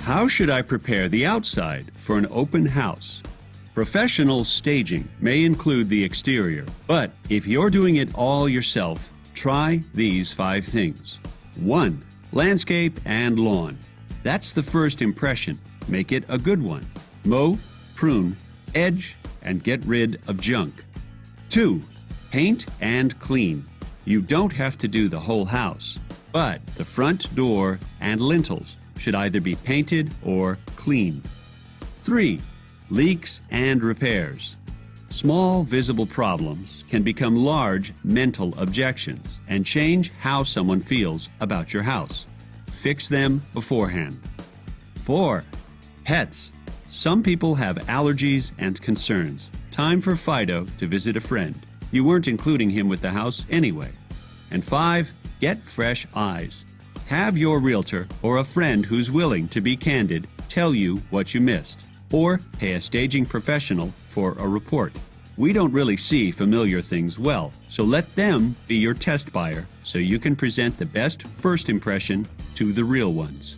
How should I prepare the outside for an open house? Professional staging may include the exterior, but if you're doing it all yourself, try these 5 things. 1. Landscape and lawn. That's the first impression. Make it a good one. Mow, prune, edge, and get rid of junk. 2. Paint and clean. You don't have to do the whole house, but the front door and lintels should either be painted or cleaned. 3. Leaks and repairs. Small visible problems can become large mental objections and change how someone feels about your house. Fix them beforehand. 4. Pets. Some people have allergies and concerns. Time for Fido to visit a friend. You weren't including him with the house anyway. And 5. Get fresh eyes. Have your realtor or a friend who's willing to be candid tell you what you missed, or pay a staging professional for a report. We don't really see familiar things well, so let them be your test buyer so you can present the best first impression to the real ones.